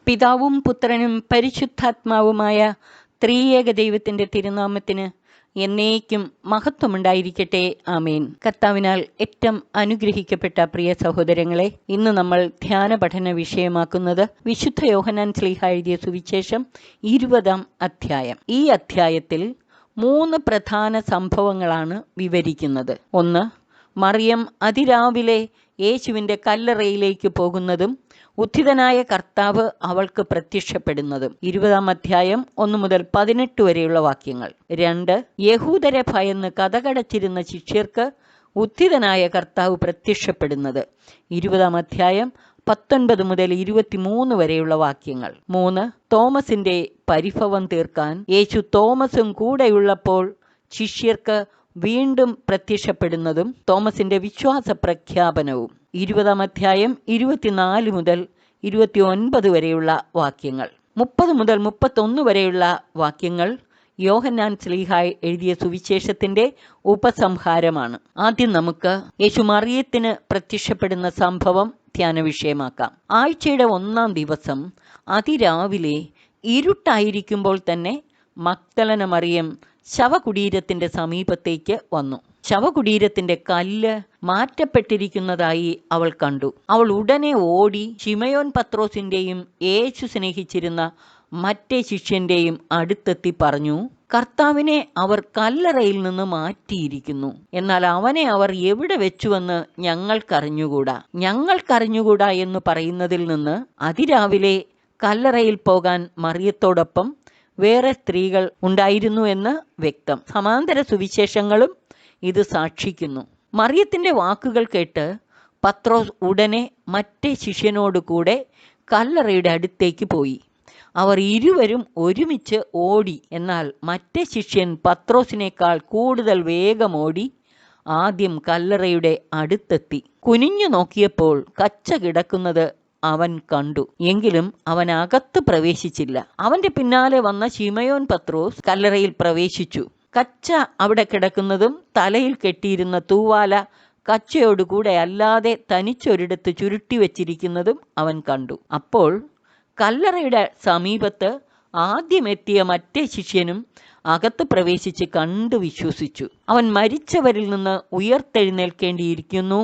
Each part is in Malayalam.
പിതാവും പുത്രനും പരിശുദ്ധാത്മാവുമായ ത്രിയേക ദൈവത്തിൻ്റെ തിരുനാമത്തിന് എന്നേക്കും മഹത്വമുണ്ടായിരിക്കട്ടെ. ആമേൻ. കർത്താവിനാൽ ഏറ്റവും അനുഗ്രഹിക്കപ്പെട്ട പ്രിയ സഹോദരങ്ങളെ, ഇന്ന് നമ്മൾ ധ്യാന പഠന വിഷയമാക്കുന്നത് വിശുദ്ധ യോഹന്നാൻ ശ്ലീഹ എഴുതിയ സുവിശേഷം 20-ാം അധ്യായം. ഈ അധ്യായത്തിൽ 3 പ്രധാന സംഭവങ്ങളാണ് വിവരിക്കുന്നത്. ഒന്ന്, മറിയം അതിരാവിലെ യേശുവിൻ്റെ കല്ലറയിലേക്ക് പോകുന്നതും ഉത്ഥിതനായ കർത്താവ് അവൾക്ക് പ്രത്യക്ഷപ്പെടുന്നതും. 20-ാം അധ്യായം 1 മുതൽ 18 വരെയുള്ള വാക്യങ്ങൾ. 2, യഹൂദരെ ഭയന്ന് കതകടച്ചിരുന്ന ശിഷ്യർക്ക് ഉത്ഥിതനായ കർത്താവ് പ്രത്യക്ഷപ്പെടുന്നത്. 20-ാം അധ്യായം 19 മുതൽ 23 വരെയുള്ള വാക്യങ്ങൾ. 3, തോമസിന്റെ പരിഭവം തീർക്കാൻ യേശു തോമസും കൂടെയുള്ളപ്പോൾ ശിഷ്യർക്ക് വീണ്ടും പ്രത്യക്ഷപ്പെടുന്നതും തോമസിന്റെ വിശ്വാസ പ്രഖ്യാപനവും. 20-ാം അധ്യായം 24 മുതൽ 29 വരെയുള്ള വാക്യങ്ങൾ. 30 മുതൽ 31 വരെയുള്ള വാക്യങ്ങൾ യോഹന്നാൻ ശ്ലീഹ എഴുതിയ സുവിശേഷത്തിന്റെ ഉപസംഹാരമാണ്. ആദ്യം നമുക്ക് യേശു മറിയത്തിന് പ്രത്യക്ഷപ്പെടുന്ന സംഭവം ധ്യാന വിഷയമാക്കാം. ആഴ്ചയുടെ 1-ാം ദിവസം അതിരാവിലെ ഇരുട്ടായിരിക്കുമ്പോൾ തന്നെ മഗ്ദലന മറിയം ശവകുടീരത്തിന്റെ സമീപത്തേക്ക് വന്നു. ശവകുടീരത്തിന്റെ കല്ല് മാറ്റപ്പെട്ടിരിക്കുന്നതായി അവൾ കണ്ടു. അവൾ ഉടനെ ഓടി ശിമയോൻ പത്രോസിന്റെയും യേശു സ്നേഹിച്ചിരുന്ന മറ്റേ ശിഷ്യന്റെയും അടുത്തെത്തി പറഞ്ഞു, കർത്താവിനെ അവർ കല്ലറയിൽ നിന്ന് മാറ്റിയിരിക്കുന്നു. എന്നാൽ അവനെ അവർ എവിടെ വെച്ചുവെന്ന് ഞങ്ങൾക്കറിഞ്ഞുകൂടാ എന്ന് പറയുന്നതിൽ നിന്ന് അതിരാവിലെ കല്ലറയിൽ പോകാൻ മറിയത്തോടൊപ്പം വേറെ സ്ത്രീകൾ ഉണ്ടായിരുന്നു എന്ന് വ്യക്തം. സമാന്തര സുവിശേഷങ്ങളും ഇത് സാക്ഷിക്കുന്നു. മറിയത്തിന്റെ വാക്കുകൾ കേട്ട് പത്രോസ് ഉടനെ മറ്റേ ശിഷ്യനോട് കൂടെ കല്ലറയുടെ അടുത്തേക്ക് പോയി. അവർ ഇരുവരും ഒരുമിച്ച് ഓടി. എന്നാൽ മറ്റേ ശിഷ്യൻ പത്രോസിനേക്കാൾ കൂടുതൽ വേഗം ഓടി ആദ്യം കല്ലറയുടെ അടുത്തെത്തി. കുനിഞ്ഞു നോക്കിയപ്പോൾ കച്ച കിടക്കുന്നത് അവൻ കണ്ടു. എങ്കിലും അവൻ അകത്ത് പ്രവേശിച്ചില്ല. അവന്റെ പിന്നാലെ വന്ന ശിമയോൻ പത്രോസ് കല്ലറയിൽ പ്രവേശിച്ചു. കച്ച അവിടെ കിടക്കുന്നതും തലയിൽ കെട്ടിയിരുന്ന തൂവാല കച്ചയോടുകൂടെ അല്ലാതെ തനിച്ചൊരിടത്ത് ചുരുട്ടി വച്ചിരിക്കുന്നതും അവൻ കണ്ടു. അപ്പോൾ കല്ലറയുടെ സമീപത്ത് ആദ്യമെത്തിയ മറ്റേ ശിഷ്യനും അകത്ത് പ്രവേശിച്ച് കണ്ടു വിശ്വസിച്ചു. അവൻ മരിച്ചവരിൽ നിന്ന് ഉയർത്തെഴുന്നേൽക്കേണ്ടിയിരിക്കുന്നു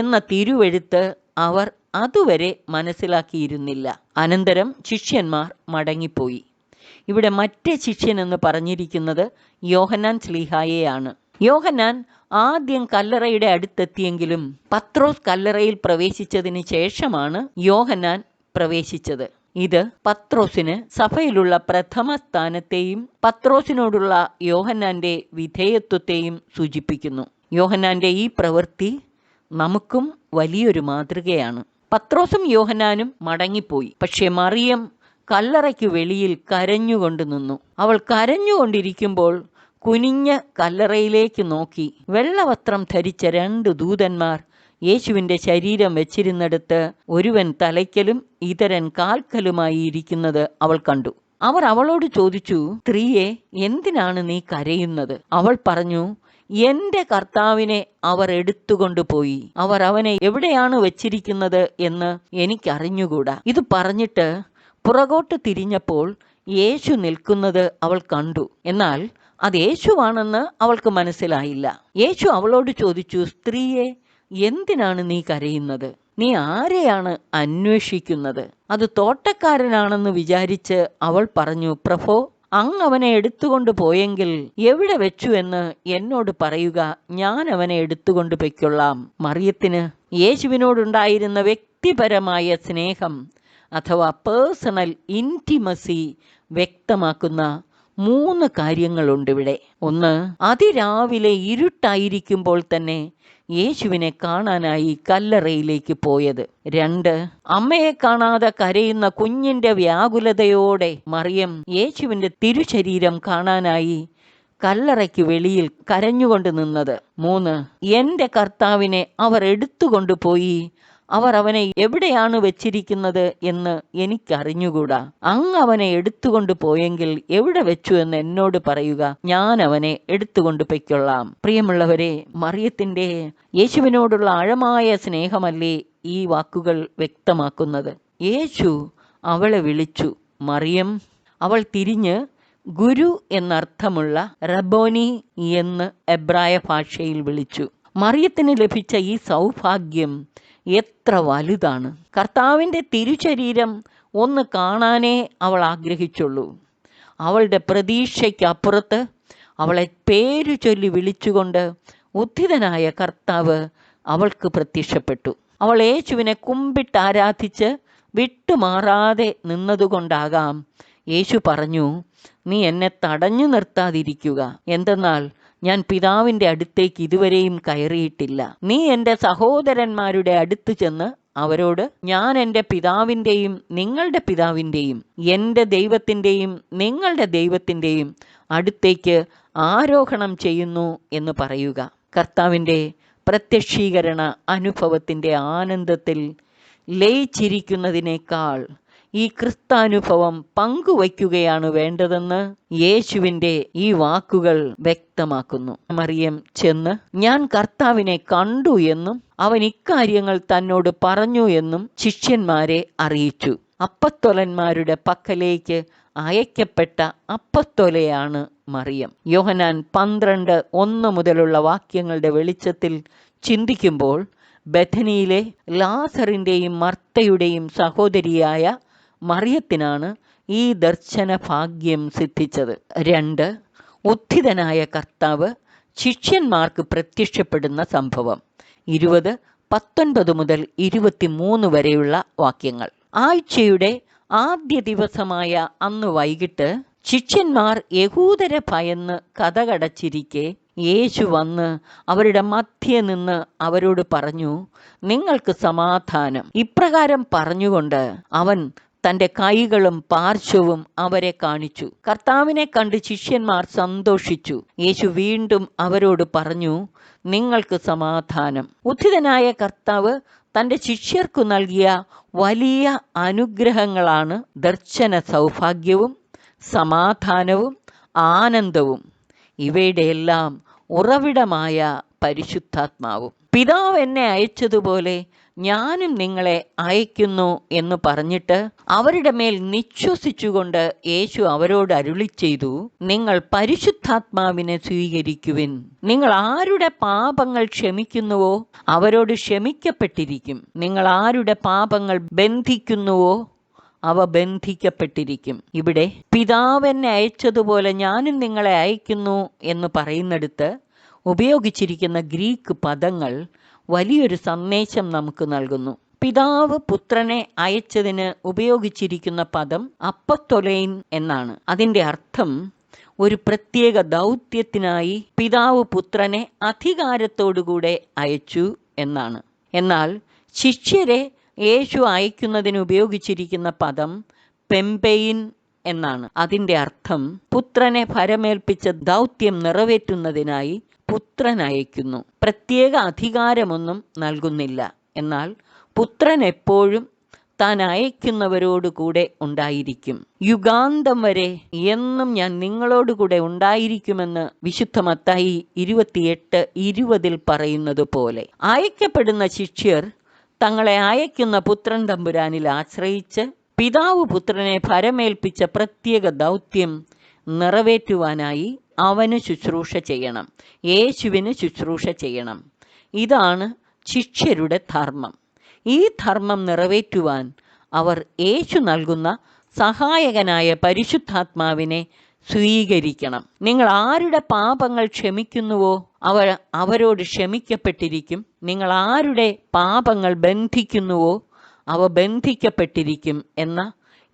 എന്ന തിരുവെഴുത്ത് അവർ അതുവരെ മനസ്സിലാക്കിയിരുന്നില്ല. അനന്തരം ശിഷ്യന്മാർ മടങ്ങിപ്പോയി. ഇവിടെ മറ്റേ ശിഷ്യൻ എന്ന് പറഞ്ഞിരിക്കുന്നത് യോഹന്നാൻ ശ്ലീഹായെയാണ്. യോഹന്നാൻ ആദ്യം കല്ലറയുടെ അടുത്തെത്തിയെങ്കിലും പത്രോസ് കല്ലറയിൽ പ്രവേശിച്ചതിന് ശേഷമാണ് യോഹന്നാൻ പ്രവേശിച്ചത്. ഇത് പത്രോസിന് സഭയിലുള്ള പ്രഥമ സ്ഥാനത്തെയും പത്രോസിനോടുള്ള യോഹന്നാന്റെ വിധേയത്വത്തെയും സൂചിപ്പിക്കുന്നു. യോഹന്നാന്റെ ഈ പ്രവൃത്തി നമുക്കും വലിയൊരു മാതൃകയാണ്. പത്രോസും യോഹന്നാനും മടങ്ങിപ്പോയി. പക്ഷെ മറിയം കല്ലറയ്ക്ക് വെളിയിൽ കരഞ്ഞുകൊണ്ട് നിന്നു. അവൾ കരഞ്ഞുകൊണ്ടിരിക്കുമ്പോൾ കുനിഞ്ഞ് കല്ലറയിലേക്ക് നോക്കി. വെള്ളവസ്ത്രം ധരിച്ച 2 ദൂതന്മാർ യേശുവിൻ്റെ ശരീരം വെച്ചിരുന്നിടത്ത് ഒരുവൻ തലയ്ക്കലും ഇതരൻ കാൽക്കലുമായി ഇരിക്കുന്നത് അവൾ കണ്ടു. അവർ അവളോട് ചോദിച്ചു, സ്ത്രീയെ, എന്തിനാണ് നീ കരയുന്നത്? അവൾ പറഞ്ഞു, എന്റെ കർത്താവിനെ അവർ എടുത്തുകൊണ്ടുപോയി. അവർ അവനെ എവിടെയാണ് വെച്ചിരിക്കുന്നത് എന്ന് എനിക്കറിഞ്ഞുകൂടാ. ഇത് പറഞ്ഞിട്ട് പുറകോട്ട് തിരിഞ്ഞപ്പോൾ യേശു നിൽക്കുന്നത് അവൾ കണ്ടു. എന്നാൽ അത് യേശുവാണെന്ന് അവൾക്ക് മനസ്സിലായില്ല. യേശു അവളോട് ചോദിച്ചു, സ്ത്രീയെ, എന്തിനാണ് നീ കരയുന്നത്? നീ ആരെയാണ് അന്വേഷിക്കുന്നത്? അത് തോട്ടക്കാരനാണെന്ന് വിചാരിച്ച് അവൾ പറഞ്ഞു, പ്രഭോ, അങ്ങ് അവനെ എടുത്തുകൊണ്ട് പോയെങ്കിൽ എവിടെ വെച്ചു എന്ന് എന്നോട് പറയുക, ഞാൻ അവനെ എടുത്തുകൊണ്ട് പൊയ്ക്കൊള്ളാം. മറിയത്തിന് യേശുവിനോടുണ്ടായിരുന്ന വ്യക്തിപരമായ സ്നേഹം അഥവാ പേഴ്സണൽ ഇൻറ്റിമസി വ്യക്തമാക്കുന്ന 3 കാര്യങ്ങളുണ്ട് ഇവിടെ. 1, അതിരാവിലെ ഇരുട്ടായിരിക്കുമ്പോൾ തന്നെ യേശുവിനെ കാണാനായി കല്ലറയിലേക്ക് പോയത്. 2, അമ്മയെ കാണാതെ കരയുന്ന കുഞ്ഞിന്റെ വ്യാകുലതയോടെ മറിയം യേശുവിന്റെ തിരുശരീരം കാണാനായി കല്ലറയ്ക്ക് വെളിയിൽ കരഞ്ഞുകൊണ്ട് നിന്നത്. 3, എന്റെ കർത്താവിനെ അവർ എടുത്തുകൊണ്ടുപോയി. അവർ അവനെ എവിടെയാണ് വെച്ചിരിക്കുന്നത് എന്ന് എനിക്കറിഞ്ഞുകൂടാ. അങ്ങ് അവനെ എടുത്തുകൊണ്ട് പോയെങ്കിൽ എവിടെ വെച്ചു എന്ന് എന്നോട് പറയുക, ഞാൻ അവനെ എടുത്തുകൊണ്ട് പൊയ്ക്കൊള്ളാം. പ്രിയമുള്ളവരെ, മറിയത്തിന്റെ യേശുവിനോടുള്ള ആഴമായ സ്നേഹമല്ലേ ഈ വാക്കുകൾ വ്യക്തമാക്കുന്നത്? യേശു അവളെ വിളിച്ചു. മറിയം. അവൾ തിരിഞ്ഞ് ഗുരു എന്നർത്ഥമുള്ള റബ്ബോനി എന്ന് എബ്രായ ഭാഷയിൽ വിളിച്ചു. മറിയത്തിന് ലഭിച്ച ഈ സൗഭാഗ്യം എത്ര വലുതാണ്! കർത്താവിൻ്റെ തിരുശരീരം ഒന്ന് കാണാനേ അവൾ ആഗ്രഹിച്ചുള്ളൂ. അവളുടെ പ്രതീക്ഷയ്ക്കപ്പുറത്ത് അവളെ പേരു ചൊല്ലി വിളിച്ചുകൊണ്ട് ഉദ്ധിതനായ കർത്താവ് അവൾക്ക് പ്രത്യക്ഷപ്പെട്ടു. അവൾ യേശുവിനെ കുമ്പിട്ട് ആരാധിച്ച് വിട്ടുമാറാതെ നിന്നതുകൊണ്ടാകാം യേശു പറഞ്ഞു, നീ എന്നെ തടഞ്ഞു നിർത്താതിരിക്കുക. എന്തെന്നാൽ ഞാൻ പിതാവിൻ്റെ അടുത്തേക്ക് ഇതുവരെയും കയറിയിട്ടില്ല. നീ എൻ്റെ സഹോദരന്മാരുടെ അടുത്ത് ചെന്ന് അവരോട്, ഞാൻ എൻ്റെ പിതാവിൻ്റെയും നിങ്ങളുടെ പിതാവിൻ്റെയും എൻ്റെ ദൈവത്തിൻ്റെയും നിങ്ങളുടെ ദൈവത്തിൻ്റെയും അടുത്തേക്ക് ആരോഹണം ചെയ്യുന്നു എന്ന് പറയുക. കർത്താവിൻ്റെ പ്രത്യക്ഷീകരണ അനുഭവത്തിൻ്റെ ആനന്ദത്തിൽ ലയിച്ചിരിക്കുന്നതിനേക്കാൾ ഈ ക്രിസ്താനുഭവം പങ്കുവയ്ക്കുകയാണ് വേണ്ടതെന്ന് യേശുവിൻ്റെ ഈ വാക്കുകൾ വ്യക്തമാക്കുന്നു. മറിയം ചെന്ന്, ഞാൻ കർത്താവിനെ കണ്ടു എന്നും അവൻ ഇക്കാര്യങ്ങൾ തന്നോട് പറഞ്ഞു എന്നും ശിഷ്യന്മാരെ അറിയിച്ചു. അപ്പസ്തോലന്മാരുടെ പക്കലേക്ക് അയക്കപ്പെട്ട അപ്പസ്തോലയാണ് മറിയം. യോഹന്നാൻ 12:1 മുതലുള്ള വാക്യങ്ങളുടെ വെളിച്ചത്തിൽ ചിന്തിക്കുമ്പോൾ ബഥനിയിലെ ലാസറിൻ്റെയും മർത്തയുടെയും സഹോദരിയായ മറിയത്തിനാണ് ഈ ദർശന ഭാഗ്യം സിദ്ധിച്ചത്. 2. ഉത്ഥിതനായ കർത്താവ് ശിഷ്യന്മാർക്ക് പ്രത്യക്ഷപ്പെടുന്ന സംഭവം. 20:19 മുതൽ 23 വരെയുള്ള വാക്യങ്ങൾ. ആഴ്ചയുടെ ആദ്യ ദിവസമായ അന്ന് വൈകിട്ട് ശിഷ്യന്മാർ യഹൂദരെ ഭയന്ന് കതകടച്ചിരിക്കെ യേശു വന്ന് അവരുടെ മധ്യേ നിന്ന് അവരോട് പറഞ്ഞു, നിങ്ങൾക്ക് സമാധാനം. ഇപ്രകാരം പറഞ്ഞുകൊണ്ട് അവൻ തൻ്റെ കൈകളും പാർശ്വവും അവരെ കാണിച്ചു. കർത്താവിനെ കണ്ട് ശിഷ്യന്മാർ സന്തോഷിച്ചു. യേശു വീണ്ടും അവരോട് പറഞ്ഞു, നിങ്ങൾക്ക് സമാധാനം. ഉത്ഥിതനായ കർത്താവ് തൻ്റെ ശിഷ്യർക്കു നൽകിയ വലിയ അനുഗ്രഹങ്ങളാണ് ദർശന സൗഭാഗ്യവും സമാധാനവും ആനന്ദവും. ഇവയുടെ എല്ലാം ഉറവിടമായ പരിശുദ്ധാത്മാവും. പിതാവ് എന്നെ അയച്ചതുപോലെ ഞാനും നിങ്ങളെ അയക്കുന്നു എന്ന് പറഞ്ഞിട്ട് അവരുടെ മേൽ നിശ്വസിച്ചുകൊണ്ട് യേശു അവരോട് അരുളി ചെയ്തു, നിങ്ങൾ പരിശുദ്ധാത്മാവിനെ സ്വീകരിക്കുവിൻ. നിങ്ങൾ ആരുടെ പാപങ്ങൾ ക്ഷമിക്കുന്നുവോ അവരോട് ക്ഷമിക്കപ്പെട്ടിരിക്കും. നിങ്ങൾ ആരുടെ പാപങ്ങൾ ബന്ധിക്കുന്നുവോ അവ ബന്ധിക്കപ്പെട്ടിരിക്കും. ഇവിടെ പിതാവ് എന്നെ അയച്ചതുപോലെ ഞാനും നിങ്ങളെ അയക്കുന്നു എന്ന് പറയുന്നിടത്ത് ഉപയോഗിച്ചിരിക്കുന്ന ഗ്രീക്ക് പദങ്ങൾ വലിയൊരു സന്ദേശം നമുക്ക് നൽകുന്നു. പിതാവ് പുത്രനെ അയച്ചതിന് ഉപയോഗിച്ചിരിക്കുന്ന പദം അപ്പസ്തോലൈൻ എന്നാണ്. അതിൻ്റെ അർത്ഥം ഒരു പ്രത്യേക ദൗത്യത്തിനായി പിതാവ് പുത്രനെ അധികാരത്തോടുകൂടെ അയച്ചു എന്നാണ്. എന്നാൽ ശിഷ്യരെ യേശു അയക്കുന്നതിന് ഉപയോഗിച്ചിരിക്കുന്ന പദം പെമ്പെയിൻ എന്നാണ്. അതിൻ്റെ അർത്ഥം പുത്രനെ ഭരമേൽപ്പിച്ച ദൗത്യം നിറവേറ്റുന്നതിനായി പുത്രൻ അയക്കുന്നു. പ്രത്യേക അധികാരമൊന്നും നൽകുന്നില്ല. എന്നാൽ പുത്രൻ എപ്പോഴും താൻ അയക്കുന്നവരോട് കൂടെ ഉണ്ടായിരിക്കും. യുഗാന്തം വരെ എന്നും ഞാൻ നിങ്ങളോടുകൂടെ ഉണ്ടായിരിക്കുമെന്ന് വിശുദ്ധ മത്തായി 28:20 പറയുന്നത് പോലെ അയക്കപ്പെടുന്ന ശിഷ്യർ തങ്ങളെ അയക്കുന്ന പുത്രൻ തമ്പുരാനിൽ ആശ്രയിച്ച് പിതാവ് പുത്രനെ ഭരമേൽപ്പിച്ച പ്രത്യേക ദൗത്യം നിറവേറ്റുവാനായി അവന് ശുശ്രൂഷ ചെയ്യണം, യേശുവിന് ശുശ്രൂഷ ചെയ്യണം. ഇതാണ് ശിഷ്യരുടെ ധർമ്മം. ഈ ധർമ്മം നിറവേറ്റുവാൻ അവർ യേശു നൽകുന്ന സഹായകനായ പരിശുദ്ധാത്മാവിനെ സ്വീകരിക്കണം. നിങ്ങൾ ആരുടെ പാപങ്ങൾ ക്ഷമിക്കുന്നുവോ അവരോട് ക്ഷമിക്കപ്പെട്ടിരിക്കും. നിങ്ങൾ ആരുടെ പാപങ്ങൾ ബന്ധിക്കുന്നുവോ അവ ബന്ധിക്കപ്പെട്ടിരിക്കും എന്ന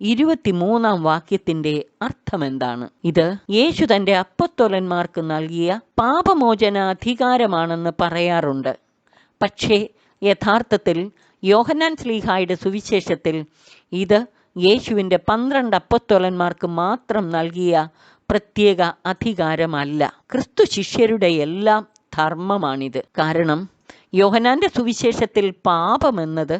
23 വാക്യത്തിൻ്റെ അർത്ഥമെന്താണ്? ഇത് യേശു തൻ്റെ അപ്പസ്തോലന്മാർക്ക് നൽകിയ പാപമോചനാധികാരമാണെന്ന് പറയാറുണ്ട്. പക്ഷേ യഥാർത്ഥത്തിൽ യോഹന്നാൻ ശ്ലീഹായുടെ സുവിശേഷത്തിൽ ഇത് യേശുവിൻ്റെ 12 അപ്പസ്തോലന്മാർക്ക് മാത്രം നൽകിയ പ്രത്യേക അധികാരമല്ല. ക്രിസ്തു ശിഷ്യരുടെ എല്ലാം ധർമ്മമാണിത്. കാരണം യോഹന്നാൻ്റെ സുവിശേഷത്തിൽ പാപമെന്നത്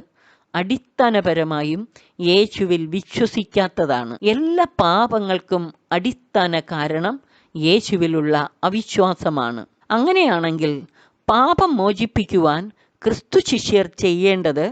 അടിസ്ഥാനപരമായും യേശുവിൽ വിശ്വസിക്കാത്തതാണ്. എല്ലാ പാപങ്ങൾക്കും അടിസ്ഥാന കാരണം യേശുവിലുള്ള അവിശ്വാസമാണ്. അങ്ങനെയാണെങ്കിൽ പാപം മോചിപ്പിക്കുവാൻ ക്രിസ്തു ശിഷ്യർ ചെയ്യേണ്ടത്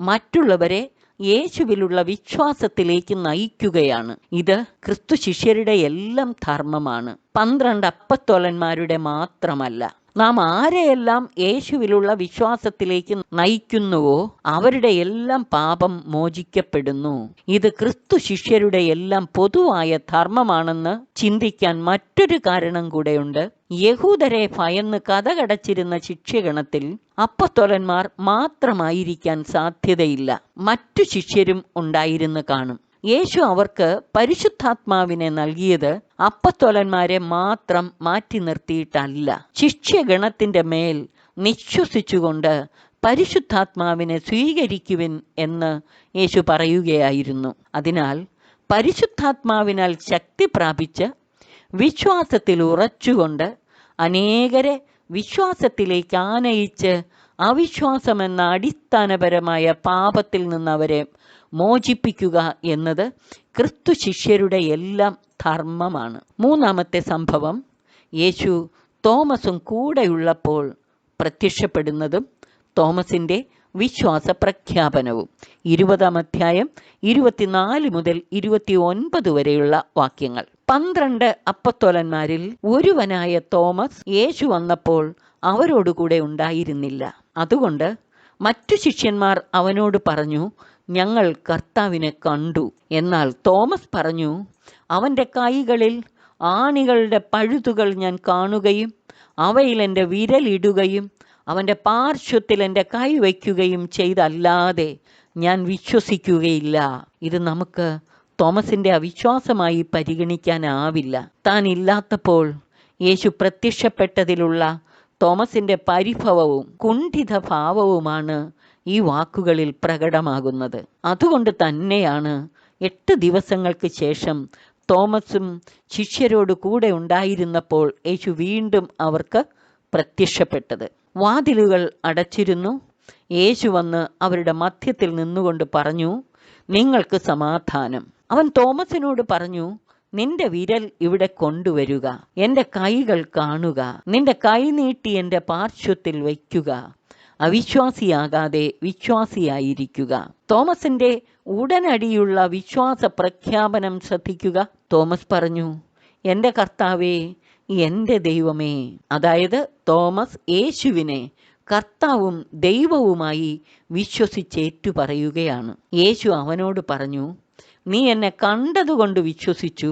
മറ്റുള്ളവരെ യേശുവിലുള്ള വിശ്വാസത്തിലേക്ക് നയിക്കുകയാണ്. ഇത് ക്രിസ്തു ശിഷ്യരുടെ എല്ലാം ധർമ്മമാണ്, 12 അപ്പസ്തോലന്മാരുടെ മാത്രമല്ല. നാം ആരെയെല്ലാം യേശുവിലുള്ള വിശ്വാസത്തിലേക്ക് നയിക്കുന്നുവോ അവരുടെ എല്ലാം പാപം മോചിക്കപ്പെടുന്നു. ഇത് ക്രിസ്തു ശിഷ്യരുടെ എല്ലാം പൊതുവായ ധർമ്മമാണെന്ന് ചിന്തിക്കാൻ മറ്റൊരു കാരണം കൂടെയുണ്ട്. യഹൂദരെ ഭയന്ന് കതകടച്ചിരുന്ന ശിഷ്യഗണത്തിൽ അപ്പസ്തോലന്മാർ മാത്രമായിരിക്കാൻ സാധ്യതയില്ല, മറ്റു ശിഷ്യരും ഉണ്ടായിരുന്നു കാണും. യേശു അവർക്ക് പരിശുദ്ധാത്മാവിനെ നൽകിയത് അപ്പസ്തോലന്മാരെ മാത്രം മാറ്റി നിർത്തിയിട്ടല്ല. ശിഷ്യഗണത്തിന്റെ മേൽ നിശ്വസിച്ചുകൊണ്ട് പരിശുദ്ധാത്മാവിനെ സ്വീകരിക്കുവിൻ എന്ന് യേശു പറയുകയായിരുന്നു. അതിനാൽ പരിശുദ്ധാത്മാവിനാൽ ശക്തി പ്രാപിച്ച് വിശ്വാസത്തിൽ ഉറച്ചുകൊണ്ട് അനേകരെ വിശ്വാസത്തിലേക്ക് ആനയിച്ച് അവിശ്വാസമെന്ന അടിസ്ഥാനപരമായ പാപത്തിൽ നിന്ന് അവരെ മോചിപ്പിക്കുക എന്നത് ക്രിസ്തു ശിഷ്യരുടെ എല്ലാം ധർമ്മമാണ്. മൂന്നാമത്തെ സംഭവം യേശു തോമസും കൂടെയുള്ളപ്പോൾ പ്രത്യക്ഷപ്പെടുന്നതും തോമസിൻ്റെ വിശ്വാസ പ്രഖ്യാപനവും. 20-ാം അധ്യായം 24 മുതൽ 29 വരെയുള്ള വാക്യങ്ങൾ. 12 അപ്പസ്തോലന്മാരിൽ ഒരുവനായ തോമസ് യേശു വന്നപ്പോൾ അവരോടുകൂടെ ഉണ്ടായിരുന്നില്ല. അതുകൊണ്ട് മറ്റു ശിഷ്യന്മാർ അവനോട് പറഞ്ഞു, ഞങ്ങൾ കർത്താവിനെ കണ്ടു. എന്നാൽ തോമസ് പറഞ്ഞു, അവൻ്റെ കൈകളിൽ ആണികളുടെ പഴുതുകൾ ഞാൻ കാണുകയും അവയിൽ എൻ്റെ വിരലിടുകയും അവൻ്റെ പാർശ്വത്തിൽ എൻ്റെ കൈ വയ്ക്കുകയും ചെയ്തല്ലാതെ ഞാൻ വിശ്വസിക്കുകയില്ല. ഇത് നമുക്ക് തോമസിൻ്റെ അവിശ്വാസമായി പരിഗണിക്കാനാവില്ല. താൻ ഇല്ലാത്തപ്പോൾ യേശു പ്രത്യക്ഷപ്പെട്ടതിലുള്ള തോമസിൻ്റെ പരിഭവവും കുണ്ഠിത ഭാവവുമാണ് ഈ വാക്കുകളിൽ പ്രകടമാകുന്നത്. അതുകൊണ്ട് തന്നെയാണ് 8 ദിവസങ്ങൾക്ക് ശേഷം തോമസും ശിഷ്യരോട് കൂടെ ഉണ്ടായിരുന്നപ്പോൾ യേശു വീണ്ടും അവർക്ക് പ്രത്യക്ഷപ്പെട്ടത്. വാതിലുകൾ അടച്ചിരുന്നു. യേശു വന്ന് അവരുടെ മധ്യത്തിൽ നിന്നുകൊണ്ട് പറഞ്ഞു, നിങ്ങൾക്ക് സമാധാനം. അവൻ തോമസിനോട് പറഞ്ഞു, നിന്റെ വിരൽ ഇവിടെ കൊണ്ടുവരിക, എൻ്റെ കൈകൾ കാണുക, നിന്റെ കൈ നീട്ടി എൻ്റെ പാർശ്വത്തിൽ വയ്ക്കുക. അവിശ്വാസിയാകാതെ വിശ്വാസിയായിരിക്കുക. തോമസിന്റെ ഉടനടിയുള്ള വിശ്വാസ പ്രഖ്യാപനം ശ്രദ്ധിക്കുക. തോമസ് പറഞ്ഞു, എൻ്റെ കർത്താവേ, എൻ്റെ ദൈവമേ. അതായത് തോമസ് യേശുവിനെ കർത്താവും ദൈവവുമായി വിശ്വസിച്ചേറ്റു പറയുകയാണ്. യേശു അവനോട് പറഞ്ഞു, നീ എന്നെ കണ്ടതുകൊണ്ട് വിശ്വസിച്ചു,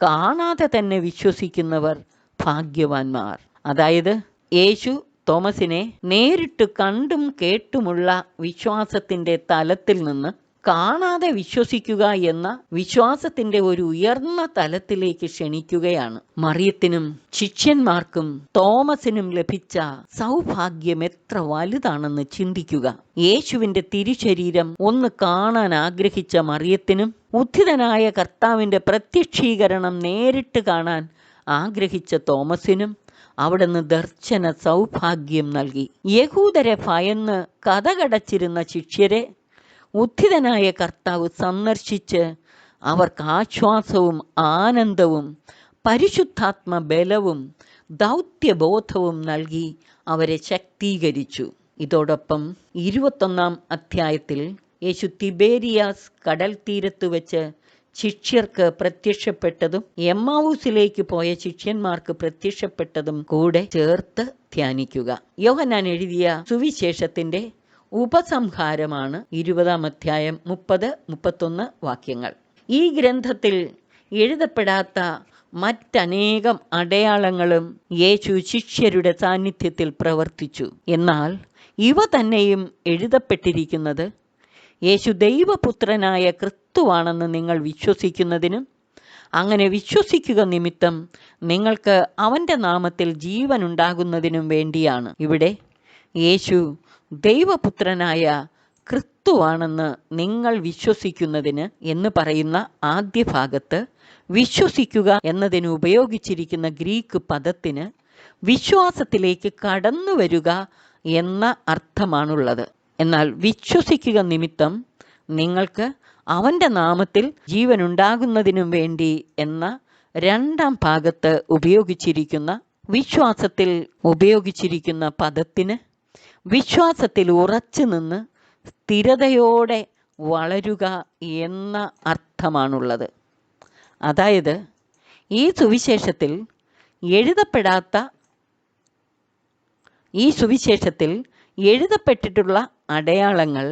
കാണാതെ തന്നെ വിശ്വസിക്കുന്നവർ ഭാഗ്യവാന്മാർ. അതായത് യേശു തോമസിനെ നേരിട്ട് കണ്ടും കേട്ടുമുള്ള വിശ്വാസത്തിൻ്റെ തലത്തിൽ നിന്ന് കാണാതെ വിശ്വസിക്കുക എന്ന വിശ്വാസത്തിൻ്റെ ഒരു ഉയർന്ന തലത്തിലേക്ക് ക്ഷണിക്കുകയാണ്. മറിയത്തിനും ശിഷ്യന്മാർക്കും തോമസിനും ലഭിച്ച സൗഭാഗ്യം എത്ര വലുതാണെന്ന് ചിന്തിക്കുക. യേശുവിൻ്റെ തിരുശരീരം ഒന്ന് കാണാൻ ആഗ്രഹിച്ച മറിയത്തിനും ഉത്ഥിതനായ കർത്താവിൻ്റെ പ്രത്യക്ഷീകരണം നേരിട്ട് കാണാൻ ആഗ്രഹിച്ച തോമസിനും അവിടുന്ന് ദർശന സൗഭാഗ്യം നൽകി. യഹൂദരെ ഭയന്ന് കതകടച്ചിരുന്ന ശിഷ്യരെ ഉത്ഥിതനായ കർത്താവ് സന്ദർശിച്ച് അവർക്ക് ആശ്വാസവും ആനന്ദവും പരിശുദ്ധാത്മ ബലവും ദൗത്യബോധവും നൽകി അവരെ ശക്തീകരിച്ചു. ഇതോടൊപ്പം 21-ാം അധ്യായത്തിൽ യേശു തിബേരിയാസ് കടൽ തീരത്ത് വെച്ച് ശിഷ്യർക്ക് പ്രത്യക്ഷപ്പെട്ടതും എമ്മാവൂസിലേക്ക് പോയ ശിഷ്യന്മാർക്ക് പ്രത്യക്ഷപ്പെട്ടതും കൂടെ ചേർത്ത് ധ്യാനിക്കുക. യോഹന്നാൻ എഴുതിയ സുവിശേഷത്തിന്റെ ഉപസംഹാരമാണ് 20-ാം അധ്യായം 30-31 വാക്യങ്ങൾ. ഈ ഗ്രന്ഥത്തിൽ എഴുതപ്പെടാത്ത മറ്റനേകം അടയാളങ്ങളും യേശു ശിഷ്യരുടെ സാന്നിധ്യത്തിൽ പ്രവർത്തിച്ചു. എന്നാൽ ഇവ തന്നെയും എഴുതപ്പെട്ടിരിക്കുന്നത് യേശു ദൈവപുത്രനായ ക്രിസ്തുവാണെന്ന് നിങ്ങൾ വിശ്വസിക്കുന്നതിനും അങ്ങനെ വിശ്വസിക്കുക നിമിത്തം നിങ്ങൾക്ക് അവൻ്റെ നാമത്തിൽ ജീവൻ ഉണ്ടാകുന്നതിനും വേണ്ടിയാണ്. ഇവിടെ യേശു ദൈവപുത്രനായ ക്രിസ്തുവാണെന്ന് നിങ്ങൾ വിശ്വസിക്കുന്നതിന് എന്ന് പറയുന്ന ആദ്യ ഭാഗത്ത് വിശ്വസിക്കുക എന്നതിന് ഉപയോഗിച്ചിരിക്കുന്ന ഗ്രീക്ക് പദത്തിന് വിശ്വാസത്തിലേക്ക് കടന്നു വരിക എന്ന അർത്ഥമാണുള്ളത്. എന്നാൽ വിശ്വസിക്കുക നിമിത്തം നിങ്ങൾക്ക് അവൻ്റെ നാമത്തിൽ ജീവൻ ഉണ്ടാകുന്നതിനും വേണ്ടി എന്ന രണ്ടാം ഭാഗത്ത് ഉപയോഗിച്ചിരിക്കുന്ന വിശ്വാസത്തിൽ ഉപയോഗിച്ചിരിക്കുന്ന പദത്തിന് വിശ്വാസത്തിൽ ഉറച്ചു നിന്ന് സ്ഥിരതയോടെ വളരുക എന്ന അർത്ഥമാണുള്ളത്. അതായത് ഈ സുവിശേഷത്തിൽ എഴുതപ്പെട്ടിട്ടുള്ള അടയാളങ്ങൾ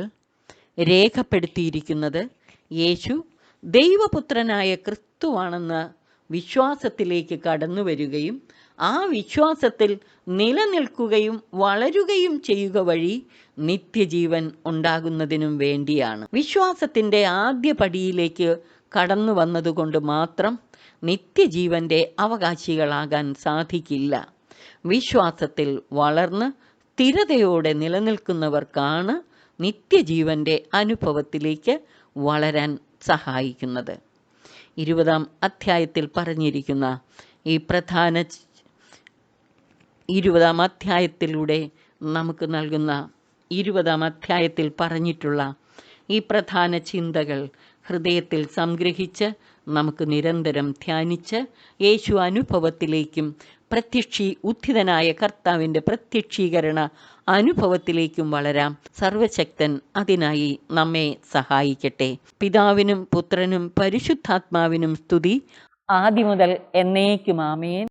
രേഖപ്പെടുത്തിയിരിക്കുന്നത് യേശു ദൈവപുത്രനായ ക്രിസ്തുവാണെന്ന വിശ്വാസത്തിലേക്ക് കടന്നു വരികയും ആ വിശ്വാസത്തിൽ നിലനിൽക്കുകയും വളരുകയും ചെയ്യുക വഴി നിത്യജീവൻ ഉണ്ടാകുന്നതിനും വേണ്ടിയാണ്. വിശ്വാസത്തിൻ്റെ ആദ്യ പടിയിലേക്ക് കടന്നു വന്നതുകൊണ്ട് മാത്രം നിത്യജീവൻ്റെ അവകാശികളാകാൻ സാധിക്കില്ല. വിശ്വാസത്തിൽ വളർന്ന് സ്ഥിരതയോടെ നിലനിൽക്കുന്നവർക്കാണ് നിത്യജീവന്റെ അനുഭവത്തിലേക്ക് വളരാൻ സഹായിക്കുന്നത്. 20-ാം അധ്യായത്തിൽ പറഞ്ഞിരിക്കുന്ന ഈ 20-ാം അധ്യായത്തിലൂടെ നമുക്ക് നൽകുന്ന 20-ാം അധ്യായത്തിൽ പറഞ്ഞിട്ടുള്ള ഈ പ്രധാന ചിന്തകൾ ഹൃദയത്തിൽ സംഗ്രഹിച്ച് നമുക്ക് നിരന്തരം ധ്യാനിച്ച് യേശു അനുഭവത്തിലേക്കും ഉത്ഥിതനായ കർത്താവിൻ്റെ പ്രത്യക്ഷീകരണ അനുഭവത്തിലേക്കും വളരാം. സർവശക്തൻ അതിനായി നമ്മെ സഹായിക്കട്ടെ. പിതാവിനും പുത്രനും പരിശുദ്ധാത്മാവിനും സ്തുതി, ആദിമുതൽ എന്നേക്കും ആമേൻ.